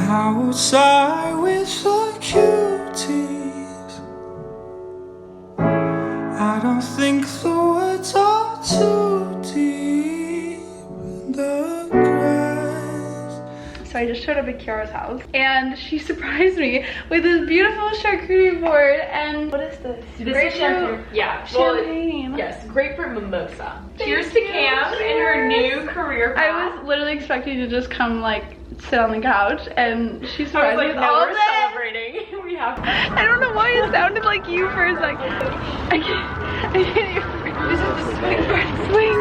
outside with the cuties. I don't think the words are too deep in the grass. So I just showed up at Kiara's house and she surprised me with this beautiful charcuterie board. And what is this? This is champagne. Yeah. Champagne. Well, yes, grapefruit mimosa. Cheers to Cam and her new career path. I was literally expecting to just come like sit on the couch and she surprised me with all we're this. celebrating. We have. I don't know why it sounded like you for a second. I can't even. This is the swing party. Swing.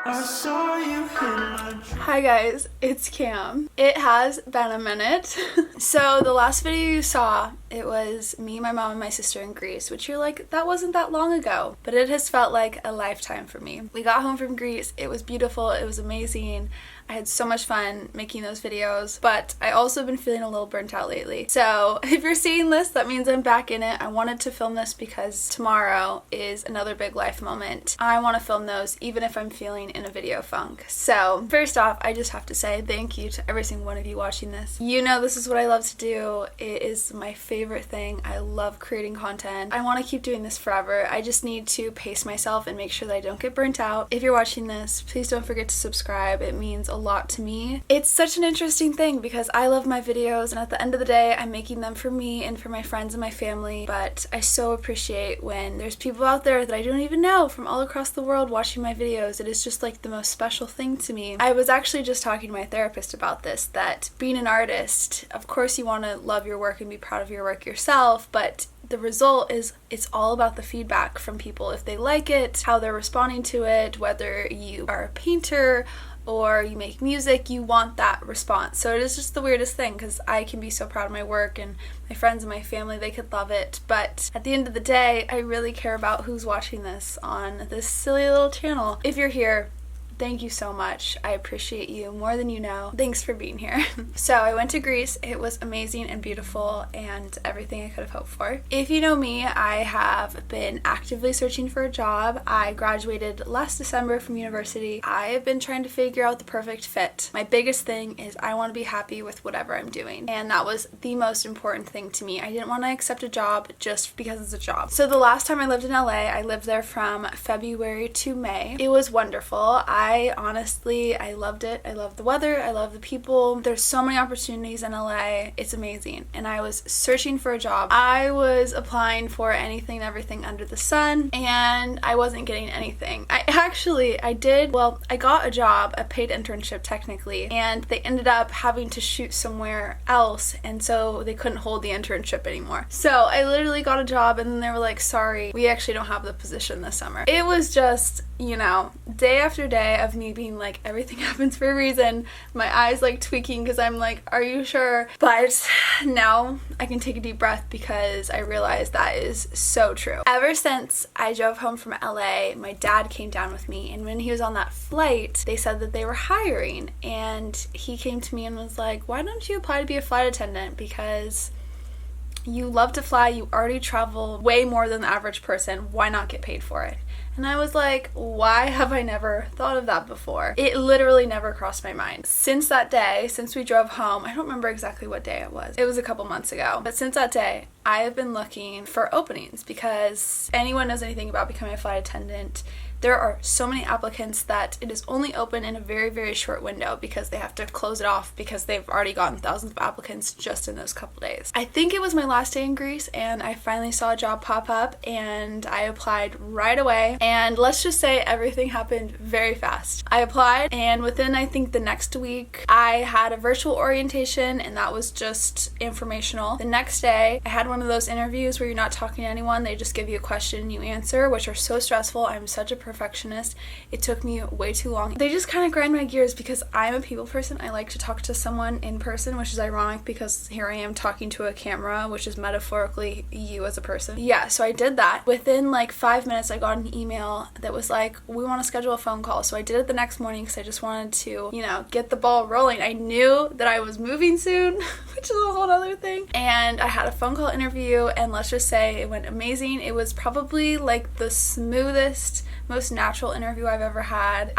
I saw you in my dreams. Hi guys, it's Cam. It has been a minute. So the last video you saw, it was me, my mom, and my sister in Greece, which you're like, that wasn't that long ago. But it has felt like a lifetime for me. We got home from Greece, it was beautiful, it was amazing. I had so much fun making those videos, but I also been feeling a little burnt out lately. So if you're seeing this, that means I'm back in it. I wanted to film this because tomorrow is another big life moment. I want to film those even if I'm feeling in a video funk. So first off, I just have to say thank you to every single one of you watching this. You know this is what I love to do. It is my favorite thing. I love creating content. I want to keep doing this forever. I just need to pace myself and make sure that I don't get burnt out. If you're watching this, please don't forget to subscribe. It means a lot to me. It's such an interesting thing because I love my videos and at the end of the day I'm making them for me and for my friends and my family, but I so appreciate when there's people out there that I don't even know from all across the world watching my videos. It is just like the most special thing to me. I was actually just talking to my therapist about this, that being an artist, of course you want to love your work and be proud of your work yourself, but the result is it's all about the feedback from people. If they like it, how they're responding to it, whether you are a painter or you make music, you want that response. So it is just the weirdest thing because I can be so proud of my work and my friends and my family, they could love it. But at the end of the day, I really care about who's watching this on this silly little channel. If you're here, thank you so much. I appreciate you more than you know. Thanks for being here. So I went to Greece. It was amazing and beautiful and everything I could have hoped for. If you know me, I have been actively searching for a job. I graduated last December from university. I have been trying to figure out the perfect fit. My biggest thing is I want to be happy with whatever I'm doing. And that was the most important thing to me. I didn't want to accept a job just because it's a job. So the last time I lived in LA, I lived there from February to May. It was wonderful. I loved it. I love the weather. I love the people. There's so many opportunities in LA. It's amazing. And I was searching for a job. I was applying for anything and everything under the sun and I wasn't getting anything. I got a job, a paid internship technically, and they ended up having to shoot somewhere else and so they couldn't hold the internship anymore. So I literally got a job and then they were like, sorry, we actually don't have the position this summer. It was just, you know, day after day of me being like, everything happens for a reason, my eyes like tweaking because I'm like, are you sure? But now I can take a deep breath because I realize that is so true. Ever since I drove home from LA, my dad came down with me, and when he was on that flight, they said that they were hiring, and he came to me and was like, why don't you apply to be a flight attendant? Because you love to fly, you already travel way more than the average person, why not get paid for it? And I was like, why have I never thought of that before? It literally never crossed my mind. Since that day, since we drove home, I don't remember exactly what day it was. It was a couple months ago. But since that day, I have been looking for openings because anyone knows anything about becoming a flight attendant, there are so many applicants that it is only open in a very, very short window because they have to close it off because they've already gotten thousands of applicants just in those couple days. I think it was my last day in Greece and I finally saw a job pop up and I applied right away, and let's just say everything happened very fast. I applied and within I think the next week I had a virtual orientation and that was just informational. The next day I had one of those interviews where you're not talking to anyone, they just give you a question and you answer, which are so stressful. I'm such a perfectionist. It took me way too long. They just kind of grind my gears because I'm a people person. I like to talk to someone in person, which is ironic because here I am talking to a camera, which is metaphorically you as a person. Yeah, so I did that. Within like 5 minutes I got an email that was like, we want to schedule a phone call. So I did it the next morning because I just wanted to, you know, get the ball rolling. I knew that I was moving soon, which is a whole other thing. And I had a phone call interview, and let's just say it went amazing. It was probably like the smoothest, most natural interview I've ever had.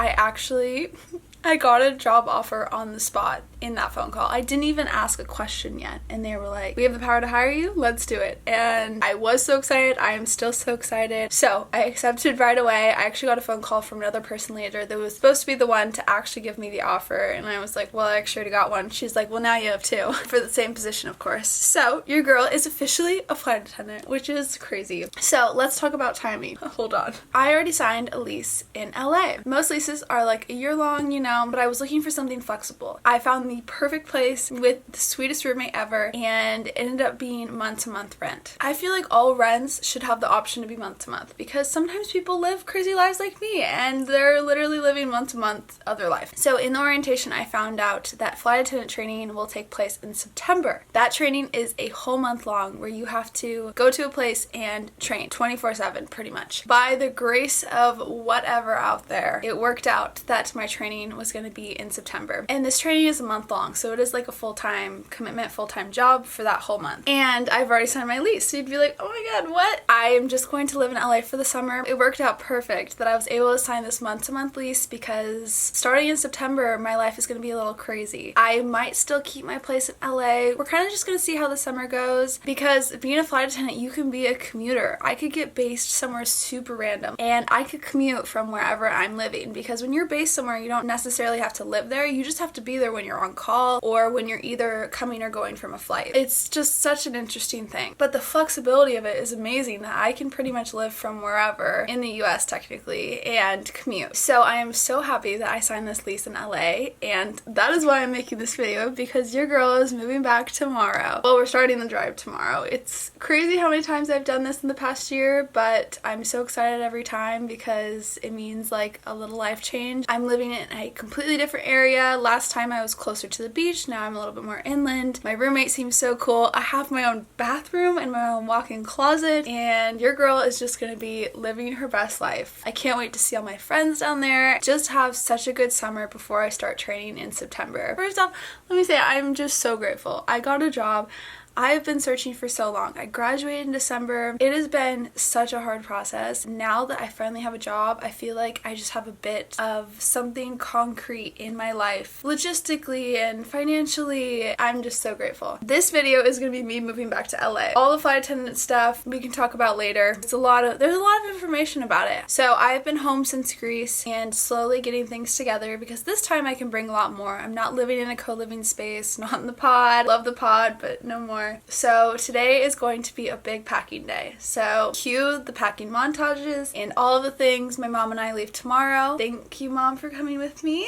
I got a job offer on the spot in that phone call. I didn't even ask a question yet, and they were like, we have the power to hire you, let's do it. And I was so excited. I am still so excited. So I accepted right away. I actually got a phone call from another person later that was supposed to be the one to actually give me the offer, and I was like, well, I actually already got one. She's like, well, now you have two for the same position, of course. So your girl is officially a flight attendant, which is crazy. So let's talk about timing. Hold on. I already signed a lease in LA. Most leases are like a year long, you know, but I was looking for something flexible. I found the perfect place with the sweetest roommate ever, and it ended up being month-to-month rent. I feel like all rents should have the option to be month-to-month, because sometimes people live crazy lives like me and they're literally living month-to-month of their life. So in the orientation, I found out that flight attendant training will take place in September. That training is a whole month long, where you have to go to a place and train 24/7 pretty much. By the grace of whatever out there, it worked out that my training was going to be in September. And this training is a month long, so it is like a full-time commitment, full-time job for that whole month. And I've already signed my lease. So you'd be like, oh my god, what? I am just going to live in LA for the summer. It worked out perfect that I was able to sign this month-to-month lease, because starting in September, my life is going to be a little crazy. I might still keep my place in LA. We're kind of just going to see how the summer goes, because being a flight attendant, you can be a commuter. I could get based somewhere super random, and I could commute from wherever I'm living, because when you're based somewhere, you don't necessarily have to live there. You just have to be there when you're on call, or when you're either coming or going from a flight. It's just such an interesting thing. But the flexibility of it is amazing, that I can pretty much live from wherever in the US technically and commute. So I am so happy that I signed this lease in LA, and that is why I'm making this video, because your girl is moving back tomorrow. Well, we're starting the drive tomorrow. It's crazy how many times I've done this in the past year, but I'm so excited every time, because it means like a little life change. I'm living in a completely different area. Last time I was closer to the beach, now I'm a little bit more inland. My roommate seems so cool. I have my own bathroom and my own walk-in closet, and your girl is just gonna be living her best life. I can't wait to see all my friends down there. Just have such a good summer before I start training in September. First off, let me say I'm just so grateful. I got a job. I've been searching for so long. I graduated in December. It has been such a hard process. Now that I finally have a job, I feel like I just have a bit of something concrete in my life. Logistically and financially, I'm just so grateful. This video is going to be me moving back to LA. All the flight attendant stuff we can talk about later. There's a lot of information about it. So I've been home since Greece and slowly getting things together, because this time I can bring a lot more. I'm not living in a co-living space, not in the pod. Love the pod, but no more. So today is going to be a big packing day. So cue the packing montages and all of the things. My mom and I leave tomorrow. Thank you, Mom, for coming with me.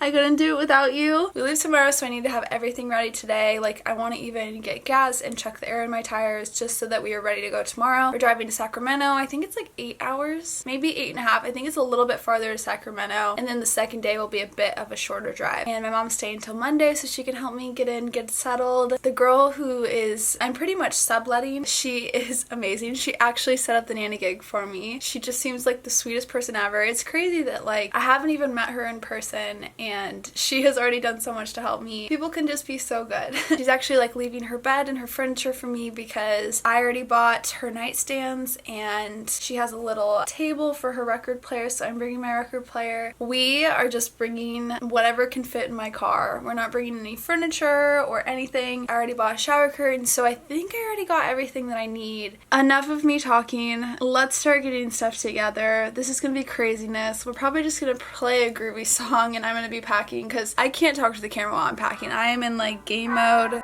I couldn't do it without you. We leave tomorrow, so I need to have everything ready today. Like, I want to even get gas and check the air in my tires, just so that we are ready to go tomorrow. We're driving to Sacramento. I think it's like 8 hours, maybe 8.5. I think it's a little bit farther to Sacramento. And then the second day will be a bit of a shorter drive. And my mom's staying until Monday, so she can help me get settled. The girl who I'm pretty much subletting. She is amazing. She actually set up the nanny gig for me. She just seems like the sweetest person ever. It's crazy that like I haven't even met her in person, and she has already done so much to help me. People can just be so good. She's actually like leaving her bed and her furniture for me, because I already bought her nightstands, and she has a little table for her record player, so I'm bringing my record player. We are just bringing whatever can fit in my car. We're not bringing any furniture or anything. I already bought a shower curtain, so I think I already got everything that I need. Enough of me talking. Let's start getting stuff together. This is gonna be craziness. We're probably just gonna play a groovy song, and I'm gonna be packing, because I can't talk to the camera while I'm packing. I am in like game mode.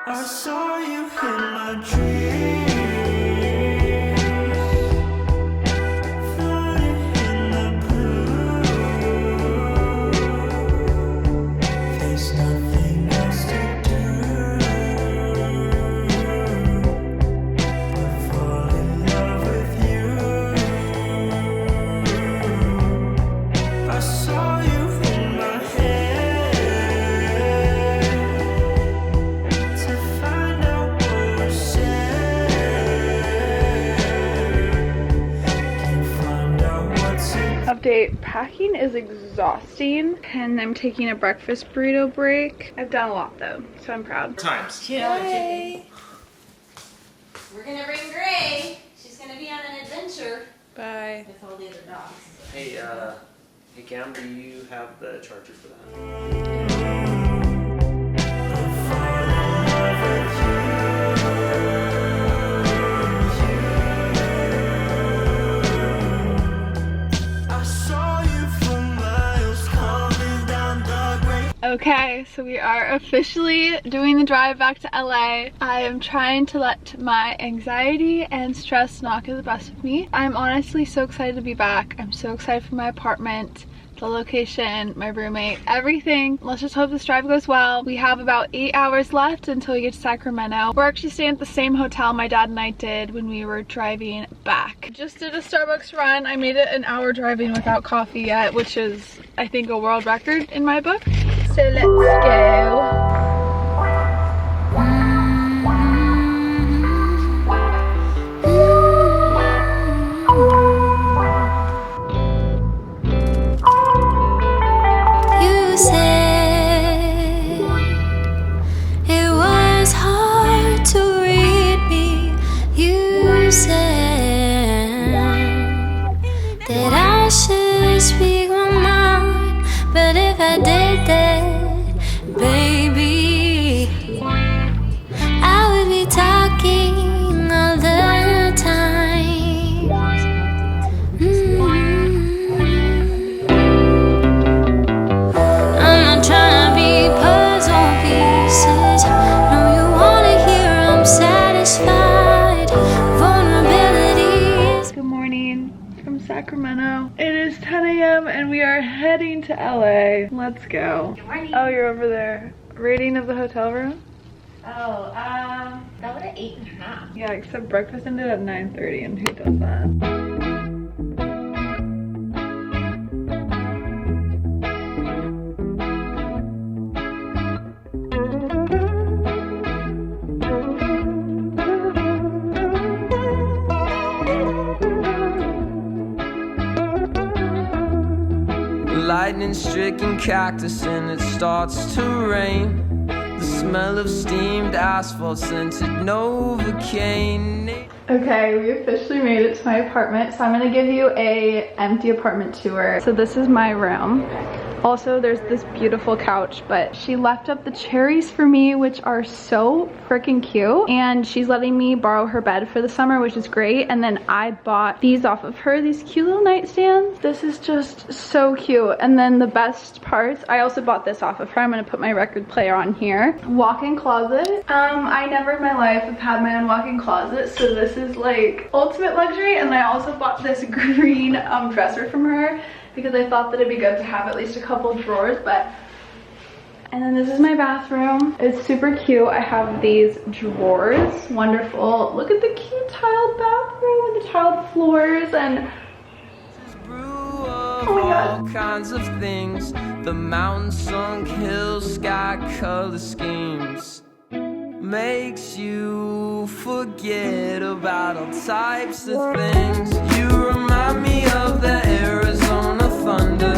I saw you in my dreams. Find Okay, packing is exhausting and I'm taking a breakfast burrito break. I've done a lot though, so I'm proud. Times. Hey. We're gonna bring Gray. She's gonna be on an adventure Bye. with all the other dogs. Hey, hey Cam, do you have the charger for that? I saw you from miles coming down the grade. Okay, so we are officially doing the drive back to LA. I am trying to let my anxiety and stress not get the best of me. I'm honestly so excited to be back. I'm so excited for my apartment, the location, my roommate, everything. Let's just hope this drive goes well. We have about 8 hours left until we get to Sacramento. We're actually staying at the same hotel my dad and I did when we were driving back. Just did a Starbucks run. I made it an hour driving without coffee yet, which is, I think, a world record in my book. So let's go. You said it was hard to read me. You said that I should speak my mind, but if I did that, baby, I would be talking all the time. I'm not trying to be puzzle pieces. No, you wanna hear I'm satisfied. Vulnerability. Good morning from Sacramento. It is 10 a.m. and we are heading to LA. Let's go. Good morning. Oh, you're over there. Rating of the hotel room? Oh, that would have 8.5. Yeah, except breakfast ended at 9:30 and who does that? Lightning-stricken cactus and it starts to rain. The smell of steamed asphalt scented Novocaine. Okay, we officially made it to my apartment, so I'm gonna give you a empty apartment tour. So this is my room. Also, there's this beautiful couch, but she left up the cherries for me, which are so freaking cute. And she's letting me borrow her bed for the summer, which is great. And then I bought these off of her, these cute little nightstands. This is just so cute. And then the best parts, I also bought this off of her. I'm gonna put my record player on here. Walk-in closet. I never in my life have had my own walk-in closet, so this is like ultimate luxury. And I also bought this green dresser from her, because I thought that it'd be good to have at least a couple drawers. And then this is my bathroom. It's super cute. I have these drawers. Wonderful. Look at the cute tiled bathroom with the tiled floors and Oh my God. All kinds of things. The mountain sunk hills, sky color schemes. Makes you forget about all types of things. You remind me of the Arizona thunder.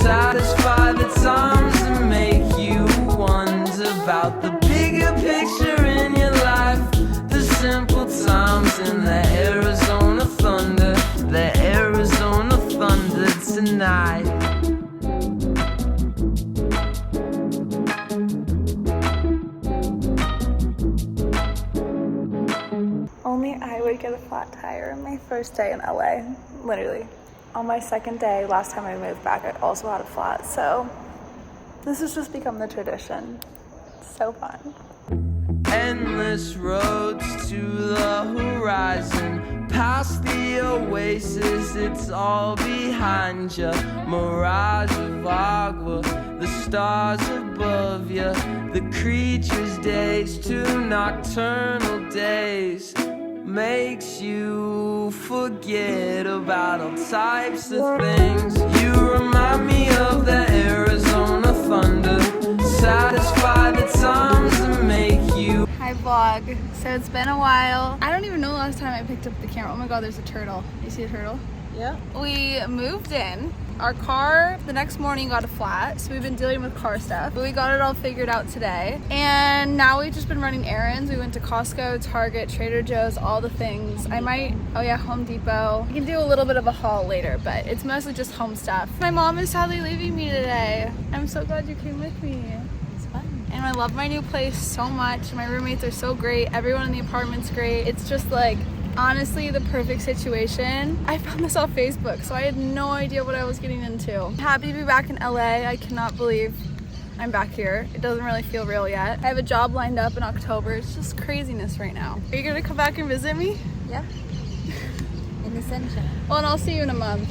Satisfy the times and make you wonder about the bigger picture in your life. The simple times in the Arizona thunder. The Arizona thunder tonight. only I would get a flat tire on my first day in LA. Literally. On my second day, last time I moved back, I also had a flat. So this has just become the tradition. It's so fun. Endless roads to the horizon, past the oasis, it's all behind you. Mirage of agua, the stars above you, the creatures' days to nocturnal days. Makes you forget about all types of things. You remind me of the Arizona thunder. Satisfy the times and make you. Hi vlog. So it's been a while. I don't even know the last time I picked up the camera. Oh my god, there's a turtle. You see a turtle? Yeah. We moved in Our car the next morning got a flat, so we've been dealing with car stuff, but we got it all figured out today. And now we've just been running errands. We went to Costco, Target, Trader Joe's, all the things. I might, oh yeah, Home Depot. I can do a little bit of a haul later, but it's mostly just home stuff. My mom is sadly leaving me today. I'm so glad you came with me. It's fun. And I love my new place so much. My roommates are so great. Everyone in the apartment's great. It's just like, honestly, the perfect situation. I found this off Facebook, so I had no idea what I was getting into. I'm happy to be back in LA. I cannot believe I'm back here. It doesn't really feel real yet. I have a job lined up in October. It's just craziness right now. Are you gonna come back and visit me? Yeah. In the sunshine. Well, and I'll see you in a month.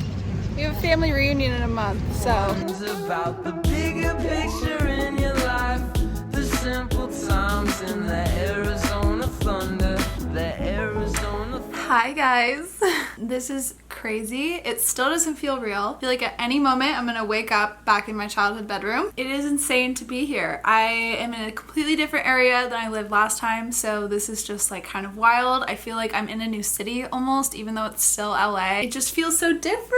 We have a family reunion in a month, so. It's about the bigger picture in your life, the simple times in the Arizona thunder, the Arizona thunder. Hi guys. This is crazy. It still doesn't feel real. I feel like at any moment I'm gonna wake up back in my childhood bedroom. It is insane to be here. I am in a completely different area than I lived last time, so this is just like kind of wild. I feel like I'm in a new city almost, even though it's still LA. It just feels so different.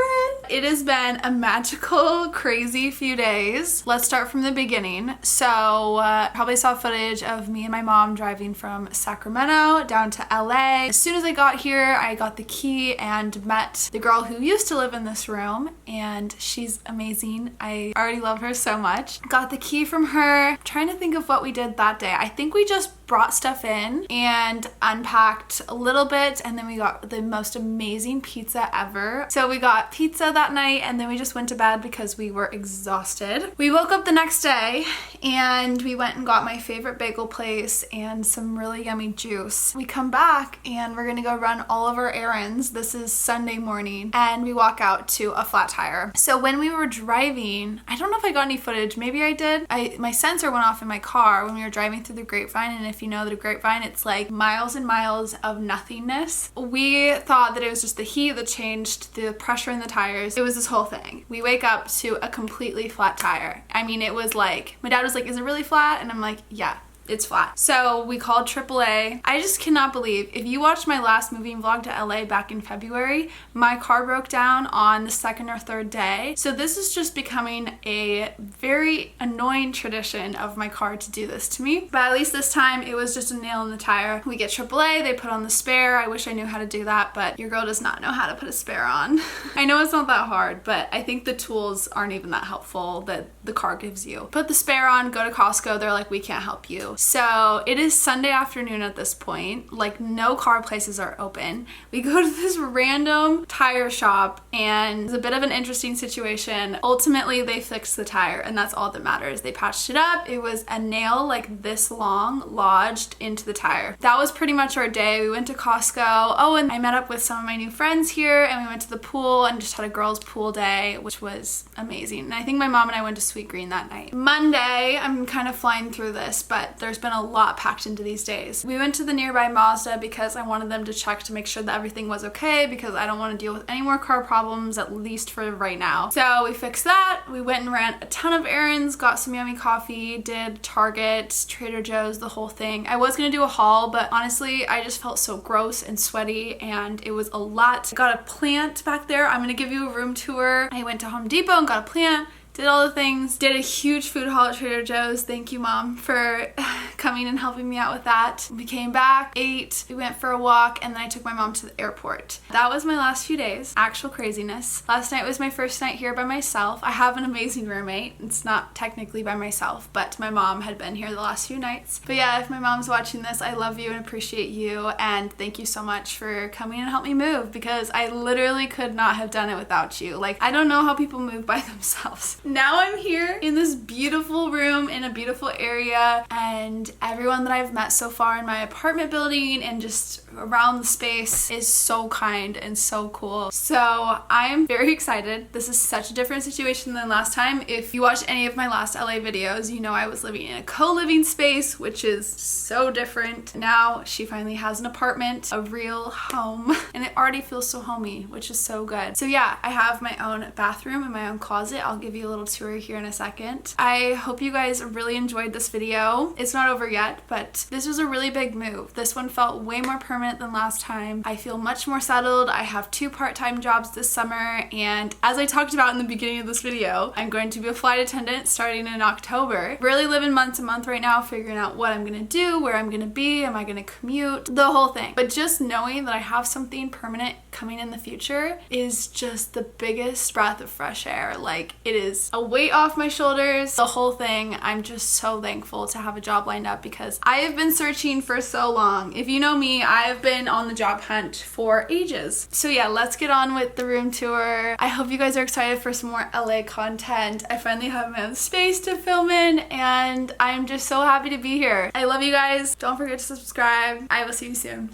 It has been a magical, crazy few days. Let's start from the beginning. So probably saw footage of me and my mom driving from Sacramento down to LA. As soon as I got here, I got the key and met the girl who used to live in this room, and she's amazing. I already love her so much. Got the key from her. I'm trying to think of what we did that day. I think we just brought stuff in and unpacked a little bit, and then we got the most amazing pizza ever. So we got pizza that night, and then we just went to bed because we were exhausted. We woke up the next day and we went and got my favorite bagel place and some really yummy juice. We come back and we're gonna go run all of our errands. This is Sunday morning, and we walk out to a flat tire. So when we were driving, I don't know if I got any footage, maybe I did. My sensor went off in my car when we were driving through the Grapevine, and if you know the Grapevine, it's like miles and miles of nothingness. We thought that it was just the heat that changed the pressure in the tires. It was this whole thing. We wake up to a completely flat tire. I mean, it was like, my dad was like, is it really flat? And I'm like, yeah, it's flat. So we called AAA. I just cannot believe, if you watched my last moving vlog to LA back in February, my car broke down on the second or third day. So this is just becoming a very annoying tradition of my car to do this to me. But at least this time it was just a nail in the tire. We get AAA, they put on the spare. I wish I knew how to do that, but your girl does not know how to put a spare on. I know it's not that hard, but I think the tools aren't even that helpful that the car gives you. Put the spare on, go to Costco, they're like, we can't help you. So it is Sunday afternoon at this point, like no car places are open. We go to this random tire shop, and it's a bit of an interesting situation. Ultimately, they fixed the tire, and that's all that matters. They patched it up. It was a nail like this long lodged into the tire. That was pretty much our day. We went to Costco. Oh, and I met up with some of my new friends here, and we went to the pool and just had a girls' pool day, which was amazing. And I think my mom and I went to Sweet Green that night. Monday, I'm kind of flying through this, but there's been a lot packed into these days. We went to the nearby Mazda because I wanted them to check to make sure that everything was okay, because I don't want to deal with any more car problems, at least for right now. So we fixed that. We went and ran a ton of errands, got some yummy coffee, did Target, Trader Joe's, the whole thing. I was gonna do a haul, but honestly, I just felt so gross and sweaty, and it was a lot. Got a plant back there. I'm gonna give you a room tour. I went to Home Depot and got a plant. Did all the things, did a huge food haul at Trader Joe's. Thank you, Mom, for coming and helping me out with that. We came back, ate, we went for a walk, and then I took my mom to the airport. That was my last few days. Actual craziness. Last night was my first night here by myself. I have an amazing roommate. It's not technically by myself, but my mom had been here the last few nights. But yeah, if my mom's watching this, I love you and appreciate you, and thank you so much for coming and help me move, because I literally could not have done it without you. Like, I don't know how people move by themselves. Now I'm here in this beautiful room in a beautiful area, and everyone that I've met so far in my apartment building and just around the space is so kind and so cool. So I am very excited. This is such a different situation than last time. If you watched any of my last LA videos, you know I was living in a co-living space, which is so different. Now she finally has an apartment, a real home, and it already feels so homey, which is so good. So yeah, I have my own bathroom and my own closet. I'll give you a little little tour here in a second. I hope you guys really enjoyed this video. It's not over yet, but this was a really big move. This one felt way more permanent than last time. I feel much more settled. I have 2 part-time jobs this summer, and as I talked about in the beginning of this video, I'm going to be a flight attendant starting in October. Really living month to month right now, figuring out what I'm gonna do, where I'm gonna be, am I gonna commute, the whole thing. But just knowing that I have something permanent coming in the future is just the biggest breath of fresh air. Like, it is a weight off my shoulders, the whole thing. I'm just so thankful to have a job lined up because I have been searching for so long. If you know me, I have been on the job hunt for ages. So yeah, let's get on with the room tour. I hope you guys are excited for some more LA content. I finally have my own space to film in, and I'm just so happy to be here. I love you guys. Don't forget to subscribe. I will see you soon.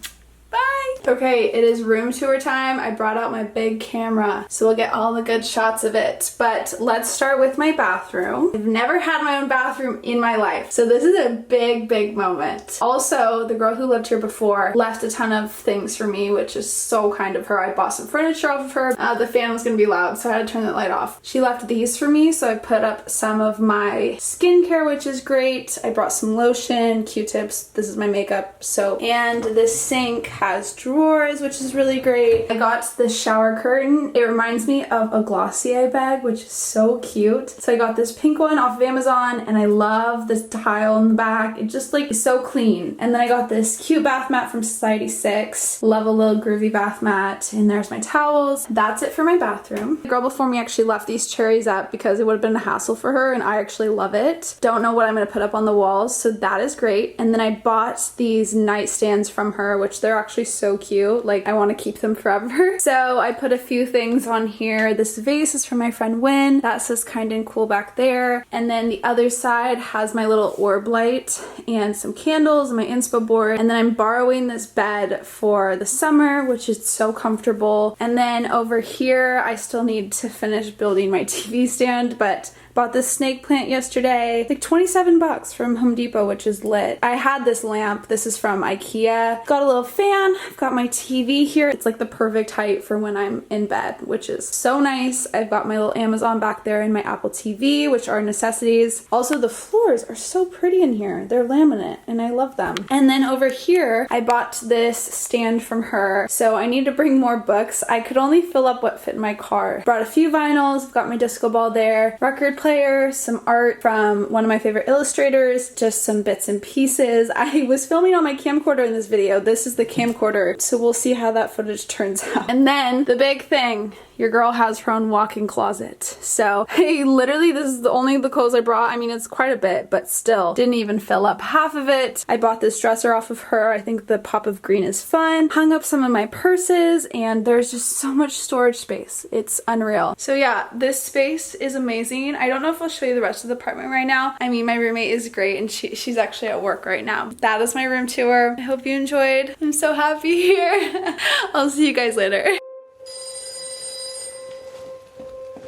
Bye! Okay, it is room tour time. I brought out my big camera, so we'll get all the good shots of it. But let's start with my bathroom. I've never had my own bathroom in my life, so this is a big, big moment. Also, the girl who lived here before left a ton of things for me, which is so kind of her. I bought some furniture off of her. The fan was gonna be loud, so I had to turn that light off. She left these for me, so I put up some of my skincare, which is great. I brought some lotion, Q-tips. This is my makeup soap. And this sink has drawers, which is really great. I got this shower curtain. It reminds me of a Glossier bag, which is so cute. So I got this pink one off of Amazon, and I love this tile in the back. It just like is so clean. And then I got this cute bath mat from Society 6. Love a little groovy bath mat. And there's my towels. That's it for my bathroom. The girl before me actually left these cherries up because it would have been a hassle for her, and I actually love it. Don't know what I'm gonna put up on the walls, so that is great. And then I bought these nightstands from her, which they're actually so cute. Like, I want to keep them forever. So I put a few things on here. This vase is from my friend Wynn. That says kind and cool back there. And then the other side has my little orb light and some candles and my inspo board. And then I'm borrowing this bed for the summer, which is so comfortable. And then over here, I still need to finish building my TV stand, but bought this snake plant yesterday, like 27 bucks from Home Depot, which is lit. I had this lamp. This is from IKEA. Got a little fan. I've got my TV here. It's like the perfect height for when I'm in bed, which is so nice. I've got my little Amazon back there and my Apple TV, which are necessities. Also, the floors are so pretty in here. They're laminate and I love them. And then over here, I bought this stand from her. So I need to bring more books. I could only fill up what fit in my car. Brought a few vinyls. I've got my disco ball there. Record player, some art from one of my favorite illustrators, just some bits and pieces. I was filming on my camcorder in this video. This is the camcorder, so we'll see how that footage turns out. And then the big thing, your girl has her own walk-in closet. So hey, literally this is only the clothes I brought. I mean, it's quite a bit, but still didn't even fill up half of it. I bought this dresser off of her. I think the pop of green is fun. Hung up some of my purses, and there's just so much storage space. It's unreal. So yeah, this space is amazing. I don't know if I'll show you the rest of the apartment right now. I mean, my roommate is great, and she's actually at work right now. That is my room tour. I hope you enjoyed. I'm so happy here. I'll see you guys later.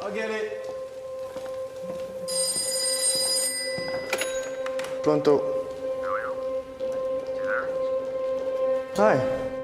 I'll get it. Pronto. Hi.